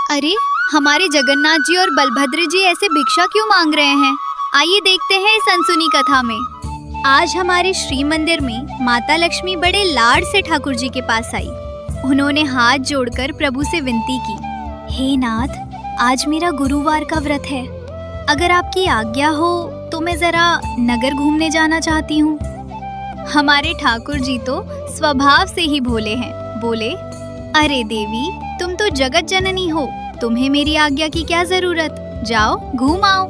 अरे, हमारे जगन्नाथ जी और बलभद्र जी ऐसे भिक्षा क्यों मांग रहे हैं? आइए देखते हैं इस अनसुनी कथा में। आज हमारे श्री मंदिर में माता लक्ष्मी बड़े लाड से ठाकुर जी के पास आई। उन्होंने हाथ जोड़कर प्रभु से विनती की, हे नाथ, आज मेरा गुरुवार का व्रत है। अगर आपकी आज्ञा हो तो मैं जरा नगर घूमने जाना चाहती हूँ। हमारे ठाकुर जी तो स्वभाव से ही भोले हैं। बोले, अरे देवी, तुम तो जगत जननी हो, तुम्हें मेरी आज्ञा की क्या जरूरत, जाओ घूम आओ।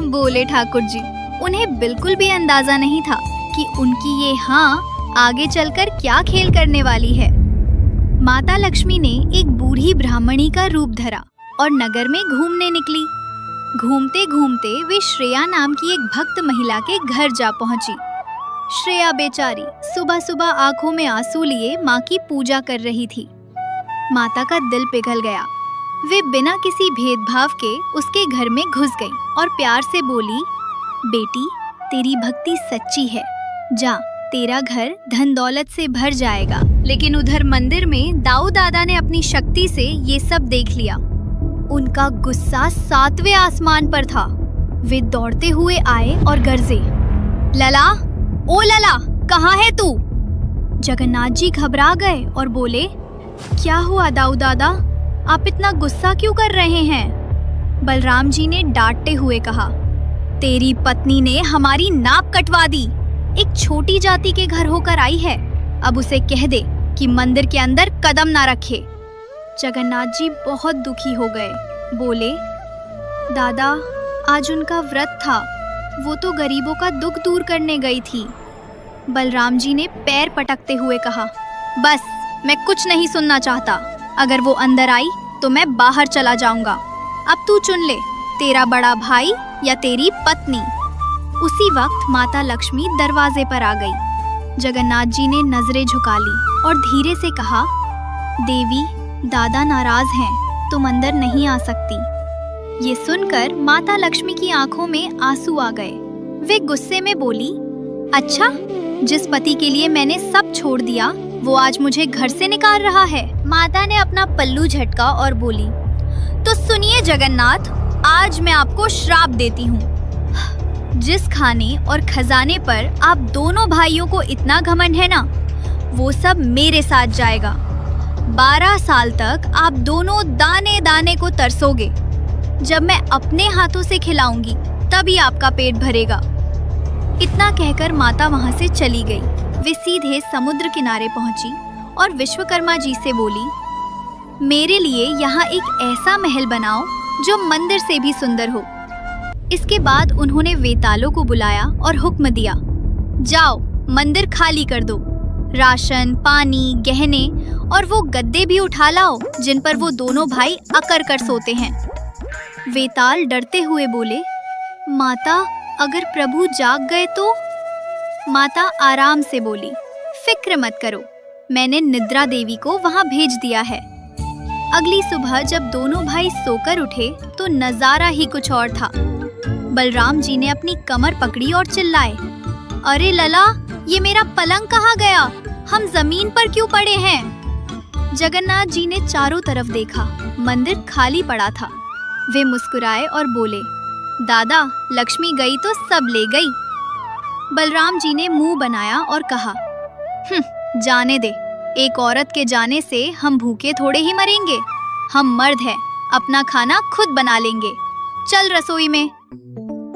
बोले ठाकुर जी, उन्हें बिल्कुल भी अंदाजा नहीं था कि उनकी ये हाँ आगे चलकर क्या खेल करने वाली है। माता लक्ष्मी ने एक बूढ़ी ब्राह्मणी का रूप धरा और नगर में घूमने निकली। घूमते घूमते वे श्रेया नाम की एक भक्त महिला के घर जा पहुंची। श्रेया बेचारी सुबह सुबह आंखों में आंसू लिए माँ की पूजा कर रही थी। माता का दिल पिघल गया। वे बिना किसी भेदभाव के उसके घर में घुस गईं और प्यार से बोली, बेटी, तेरी भक्ति सच्ची है, जा, तेरा घर धन दौलत से भर जाएगा। लेकिन उधर मंदिर में दाऊ दादा ने अपनी शक्ति से ये सब देख लिया। उनका गुस्सा 7वें आसमान पर था। वे दौड़ते हुए आए और गरजे, लला, ओ लला, कहाँ है तू? जगन्नाथ जी घबरा गए और बोले, क्या हुआ दाऊ दादा, आप इतना गुस्सा क्यों कर रहे हैं? बलराम जी ने डांटते हुए कहा, तेरी पत्नी ने हमारी नाक कटवा दी। एक छोटी जाति के घर होकर आई है, अब उसे कह दे कि मंदिर के अंदर कदम ना रखे। जगन्नाथ जी बहुत दुखी हो गए। बोले, दादा, आज उनका व्रत था, वो तो गरीबों का दुख दूर करने गई थी। बलराम जी ने पैर पटकते हुए कहा, बस, मैं कुछ नहीं सुनना चाहता। अगर वो अंदर आई तो मैं बाहर चला जाऊंगा। अब तू चुन ले, तेरा बड़ा भाई या तेरी पत्नी। उसी वक्त माता लक्ष्मी दरवाजे पर आ गई। जगन्नाथ जी ने नजरें झुका ली और धीरे से कहा, देवी, दादा नाराज हैं, तुम अंदर नहीं आ सकती। ये सुनकर माता लक्ष्मी की आंखों में आंसू आ गए। वे गुस्से में बोली, अच्छा, जिस पति के लिए मैंने सब छोड़ दिया वो आज मुझे घर से निकाल रहा है। माता ने अपना पल्लू झटका और बोली, तो सुनिए जगन्नाथ, आज मैं आपको श्राप देती हूँ। जिस खाने और खजाने पर आप दोनों भाइयों को इतना घमंड है ना, वो सब मेरे साथ जाएगा। 12 साल तक आप दोनों दाने दाने को तरसोगे। जब मैं अपने हाथों से खिलाऊंगी तभी आपका पेट भरेगा। इतना कहकर माता वहां से चली गई। वे सीधे समुद्र किनारे पहुंची और विश्वकर्मा जी से बोली, मेरे लिए यहाँ एक ऐसा महल बनाओ जो मंदिर से भी सुंदर हो। इसके बाद उन्होंने वेतालों को बुलाया और हुक्म दिया, जाओ, मंदिर खाली कर दो। राशन, पानी, गहने और वो गद्दे भी उठा लाओ जिन पर वो दोनों भाई अकर कर सोते हैं। वेताल डरते हुए बोले, माता, अगर प्रभु जाग गए तो? माता आराम से बोली, फिक्र मत करो, मैंने निद्रा देवी को वहां भेज दिया है। अगली सुबह जब दोनों भाई सोकर उठे तो नजारा ही कुछ और था। बलराम जी ने अपनी कमर पकड़ी और चिल्लाए, अरे लला, ये मेरा पलंग कहाँ गया? हम जमीन पर क्यों पड़े हैं? जगन्नाथ जी ने चारों तरफ देखा, मंदिर खाली पड़ा था। वे मुस्कुराए और बोले, दादा, लक्ष्मी गई तो सब ले गई। बलराम जी ने मुंह बनाया और कहा, जाने दे, एक औरत के जाने से हम भूखे थोड़े ही मरेंगे। हम मर्द हैं, अपना खाना खुद बना लेंगे। चल रसोई में।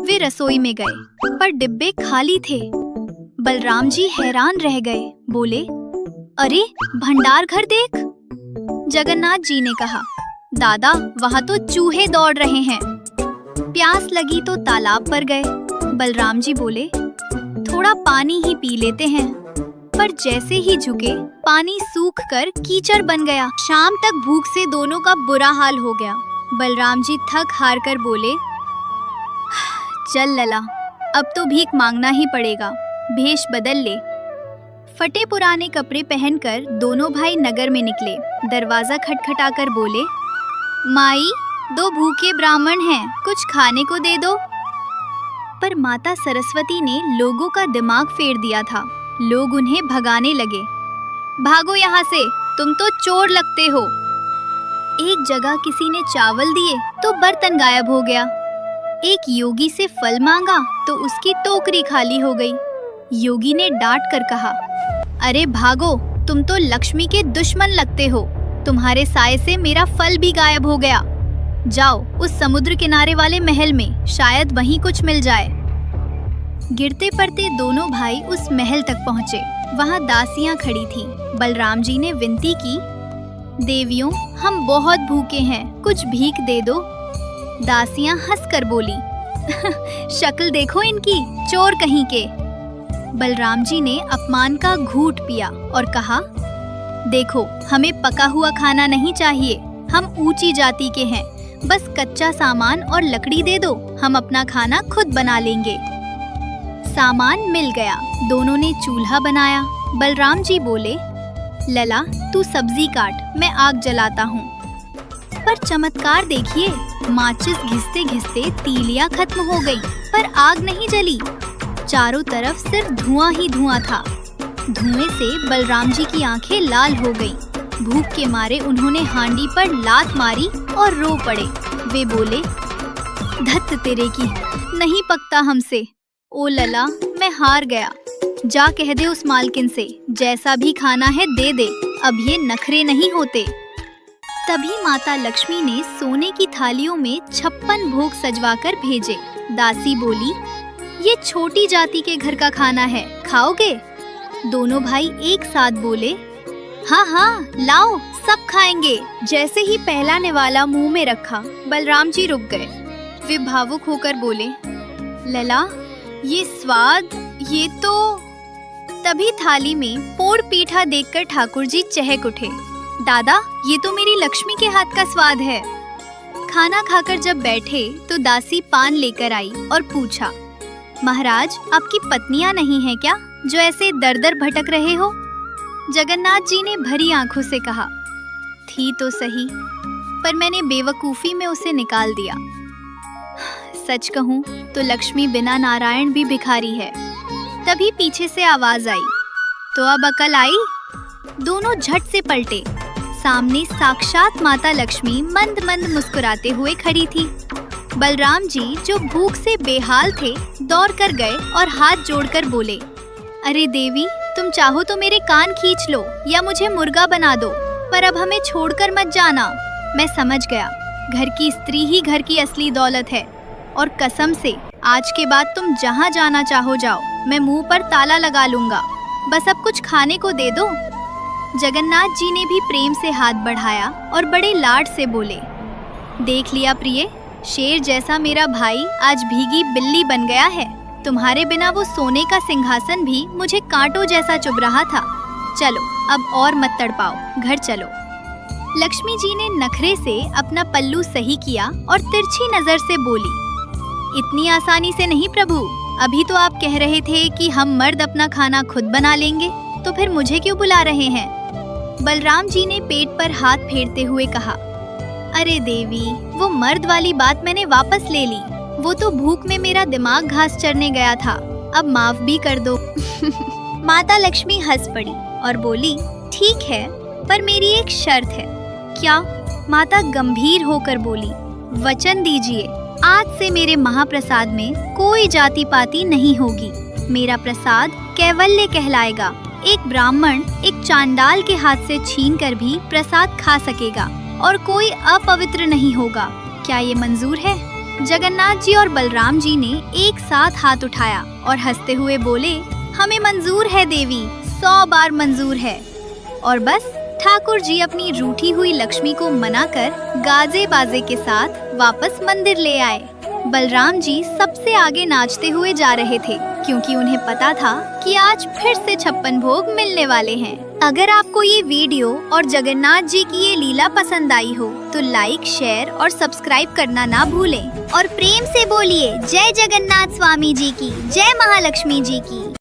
वे रसोई में गए, पर डिब्बे खाली थे। बलराम जी हैरान रह गए। बोले, अरे, भंडार घर देख। जगन्नाथ जी ने कहा, दादा, वहाँ तो चूहे दौड़ रहे हैं। प्यास लगी तो तालाब पर गए। बलराम जी बोले, थोड़ा पानी ही पी लेते हैं। पर जैसे ही झुके, पानी सूखकर कीचड़ बन गया। शाम तक भूख से दोनों का बुरा हाल हो गया। बलराम जी थक हार कर बोले, चल लला, अब तो भीख मांगना ही पड़ेगा, भेष बदल ले। फटे पुराने कपड़े पहनकर दोनों भाई नगर में निकले। दरवाजा खटखटाकर बोले, माई, 2 भूखे ब्राह्मण हैं, कुछ खाने को दे दो। पर माता सरस्वती ने लोगों का दिमाग फेर दिया था। लोग उन्हें भगाने लगे, भागो यहाँ से, तुम तो चोर लगते हो। एक जगह किसी ने चावल दिए तो बर्तन गायब हो गया। एक योगी से फल मांगा तो उसकी टोकरी खाली हो गई। योगी ने डांट कर कहा, अरे भागो, तुम तो लक्ष्मी के दुश्मन लगते हो। तुम्हारे साए से मेरा फल भी गायब हो गया। जाओ उस समुद्र किनारे वाले महल में, शायद वहीं कुछ मिल जाए। गिरते पड़ते दोनों भाई उस महल तक पहुँचे। वहाँ दासियाँ खड़ी थीं। बलराम जी ने विनती की, देवियों, हम बहुत भूखे हैं, कुछ भीख दे दो। दासियाँ हंसकर बोली, शक्ल देखो इनकी, चोर कहीं के। बलराम जी ने अपमान का घूंट पिया और कहा, देखो, हमें पका हुआ खाना नहीं चाहिए, हम ऊंची जाति के हैं, बस कच्चा सामान और लकड़ी दे दो, हम अपना खाना खुद बना लेंगे। सामान मिल गया, दोनों ने चूल्हा बनाया। बलराम जी बोले, लला तू सब्जी काट, मैं आग जलाता हूँ। पर चमत्कार देखिए, माचिस घिसते घिसते तीलियां खत्म हो गई, पर आग नहीं जली। चारों तरफ सिर्फ धुआं ही धुआं था। धुएं से बलराम जी की आंखें लाल हो गईं। भूख के मारे उन्होंने हांडी पर लात मारी और रो पड़े। वे बोले, धत तेरे की, नहीं पकता हमसे। ओ लला, मैं हार गया। जा कह दे उस मालकिन से, जैसा भी खाना है दे दे, अब ये नखरे नहीं होते। तभी माता लक्ष्मी ने सोने की थालियों में 56 भोग सजवाकर भेजे। दासी बोली, ये छोटी जाति के घर का खाना है, खाओगे? दोनों भाई एक साथ बोले, हाँ हाँ लाओ, सब खाएंगे। जैसे ही पहला निवाला मुंह में रखा, बलराम जी रुक गए। वे भावुक होकर बोले, लला, ये स्वाद, ये तो। तभी थाली में पोड़ पीठा देखकर ठाकुर जी चहक उठे। दादा, ये तो मेरी लक्ष्मी के हाथ का स्वाद है। खाना खाकर जब बैठे तो दासी पान लेकर आई और पूछा, महाराज, आपकी पत्नियां नहीं हैं क्या, जो ऐसे दर दर भटक रहे हो? जगन्नाथ जी ने भरी आंखों से कहा, थी तो सही, पर मैंने बेवकूफी में उसे निकाल दिया। सच कहूँ तो लक्ष्मी बिना नारायण भी भिखारी है। तभी पीछे से आवाज आई, तो अब अकल आई? दोनों झट से पलटे। सामने साक्षात माता लक्ष्मी मंद मंद मुस्कुराते हुए खड़ी थी। बलराम जी, जो भूख से बेहाल थे, दौड़ कर गए और हाथ जोड़कर बोले, अरे देवी, तुम चाहो तो मेरे कान खींच लो या मुझे मुर्गा बना दो, पर अब हमें छोड़कर मत जाना। मैं समझ गया, घर की स्त्री ही घर की असली दौलत है, और कसम से आज के बाद तुम जहाँ जाना चाहो जाओ, मैं मुंह पर ताला लगा लूंगा। बस अब कुछ खाने को दे दो। जगन्नाथ जी ने भी प्रेम से हाथ बढ़ाया और बड़े लाड से बोले, देख लिया प्रिय, शेर जैसा मेरा भाई आज भीगी बिल्ली बन गया है। तुम्हारे बिना वो सोने का सिंहासन भी मुझे कांटों जैसा चुभ रहा था। चलो अब और मत तड़पाओ, घर चलो। लक्ष्मी जी ने नखरे से अपना पल्लू सही किया और तिरछी नजर से बोली, इतनी आसानी से नहीं प्रभु, अभी तो आप कह रहे थे कि हम मर्द अपना खाना खुद बना लेंगे, तो फिर मुझे क्यों बुला रहे हैं? बलराम जी ने पेट पर हाथ फेरते हुए कहा, अरे देवी, वो मर्द वाली बात मैंने वापस ले ली। वो तो भूख में मेरा दिमाग घास चरने गया था, अब माफ भी कर दो। माता लक्ष्मी हंस पड़ी और बोली, ठीक है, पर मेरी एक शर्त है। क्या? माता गंभीर होकर बोली, वचन दीजिए, आज से मेरे महाप्रसाद में कोई जाति पाति नहीं होगी। मेरा प्रसाद कैवल्य कहलाएगा। एक ब्राह्मण एक चांडाल के हाथ से छीनकर भी प्रसाद खा सकेगा और कोई अपवित्र नहीं होगा। क्या ये मंजूर है? जगन्नाथ जी और बलराम जी ने एक साथ हाथ उठाया और हंसते हुए बोले, हमें मंजूर है देवी, 100 बार मंजूर है। और बस ठाकुर जी अपनी रूठी हुई लक्ष्मी को मनाकर गाजे बाजे के साथ वापस मंदिर ले आए। बलराम जी सबसे आगे नाचते हुए जा रहे थे, क्योंकि उन्हें पता था कि आज फिर से 56 भोग मिलने वाले हैं। अगर आपको ये वीडियो और जगन्नाथ जी की ये लीला पसंद आई हो तो लाइक, शेयर और सब्सक्राइब करना ना भूलें। और प्रेम से बोलिए, जय जगन्नाथ स्वामी जी की, जय महालक्ष्मी जी की।